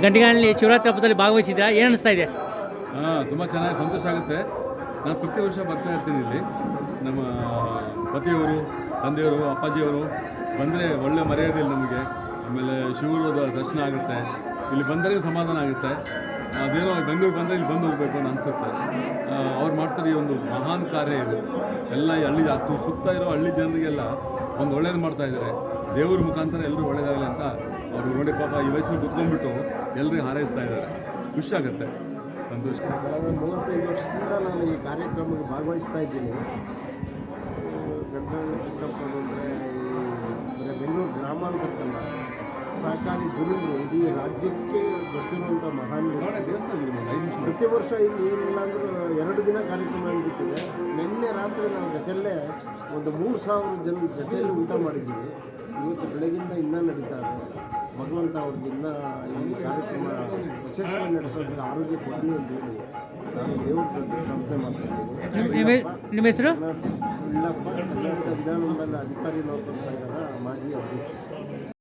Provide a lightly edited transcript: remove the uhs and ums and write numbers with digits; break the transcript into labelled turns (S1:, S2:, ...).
S1: ಗಂಟಿಗಾಣಲ್ಲಿ ಶಿವರಾತ್ರಿ ಹಬ್ಬದಲ್ಲಿ ಭಾಗವಹಿಸಿದ್ರಾ, ಏನು ಅನಿಸ್ತಾ ಇದೆ?
S2: ತುಂಬ ಚೆನ್ನಾಗಿ ಸಂತೋಷ ಆಗುತ್ತೆ. ನಾನು ಪ್ರತಿ ವರ್ಷ ಬರ್ತಾ ಇರ್ತೀನಿ ಇಲ್ಲಿ. ನಮ್ಮ ಪತಿಯವರು, ತಂದೆಯವರು, ಅಪ್ಪಾಜಿಯವರು ಬಂದರೆ ಒಳ್ಳೆ ಮರ್ಯಾದೆ ನಮಗೆ. ಆಮೇಲೆ ಶಿವರದ ದರ್ಶನ ಆಗುತ್ತೆ. ಇಲ್ಲಿ ಬಂದರೆ ಸಮಾಧಾನ ಆಗುತ್ತೆ. ಅದೇನೋ ಬೆಂಗಳೂರು ಬಂದರೆ ಇಲ್ಲಿ ಬಂದು ಹೋಗಬೇಕು ಅಂತ ಅನಿಸುತ್ತೆ. ಅವ್ರು ಮಾಡ್ತಾರೆ ಈ ಒಂದು ಮಹಾನ್ ಕಾರ್ಯ ಇದು. ಎಲ್ಲ ಈ ಹಳ್ಳಿ ಸುತ್ತ ಇರೋ ಹಳ್ಳಿ ಜನರಿಗೆಲ್ಲ ಒಂದು ಒಳ್ಳೇದು ಮಾಡ್ತಾಯಿದ್ದಾರೆ. ದೇವ್ರ ಮುಖಾಂತರ ಎಲ್ಲರೂ ಒಳ್ಳೇದಾಗಲಿ ಅಂತ ಅವರು ನೋಡಿ ಪಾಪ ಈ ವಯಸ್ಸಲ್ಲಿ ಕುತ್ಕೊಂಡ್ಬಿಟ್ಟು ಎಲ್ಲರಿಗೂ ಹಾರೈಸ್ತಾ ಇದ್ದಾರೆ. ಖುಷಿ ಆಗುತ್ತೆ, ಸಂತೋಷ.
S3: ಕಳೆದ 35 ವರ್ಷದಿಂದ ನಾನು ಈ ಕಾರ್ಯಕ್ರಮಕ್ಕೆ ಭಾಗವಹಿಸ್ತಾ ಇದ್ದೀನಿ. ಗಂಟಲು ಅಂದರೆ ಬೆಂಗಳೂರು ಗ್ರಾಮಾಂತರಕ್ಕಲ್ಲ, ಸಹಕಾರಿ ದುರ್ಗರು ಇಡೀ ರಾಜ್ಯಕ್ಕೆ ಗೊತ್ತಿರುವಂಥ ಮಹಾನ್ ಪ್ರತಿ ವರ್ಷ ಇಲ್ಲಿ ಏನಿಲ್ಲ ಅಂದರೂ 2 ದಿನ ಕಾರ್ಯಕ್ರಮ ನಡೀತಿದೆ. ನಿನ್ನೆ ರಾತ್ರಿ ನಾವು ಜೊತೆಯಲ್ಲೇ ಒಂದು 3000 ಜನ ಜೊತೆಯಲ್ಲಿ ಊಟ ಮಾಡಿದ್ದೀವಿ. ಇವತ್ತು ಬೆಳಗಿಂದ ಇನ್ನೂ ನಡೀತಾ ಇದೆ. ಭಗವಂತ ಅವ್ರಿಗೆ ಇನ್ನೂ ಈ ಕಾರ್ಯಕ್ರಮ ಯಶಸ್ವಿ ನಡೆಸೋದಕ್ಕೆ ಆರೋಗ್ಯ ಕೊಡಲಿ ಅಂತೇಳಿ ನಾನು ದೇವ್ರ ಪ್ರಾರ್ಥನೆ ಮಾಡ್ತಿದ್ದೀನಿ.
S1: ನಿಮ್ಮ ಹೆಸರು?
S3: ಉಳ್ಳಪ್ಪ, ಕರ್ನಾಟಕ ವಿಧಾನಮಂಡಲ ಅಧಿಕಾರಿ ನೌಕರ ಸಂಘದ ಮಾಜಿ ಅಧ್ಯಕ್ಷ.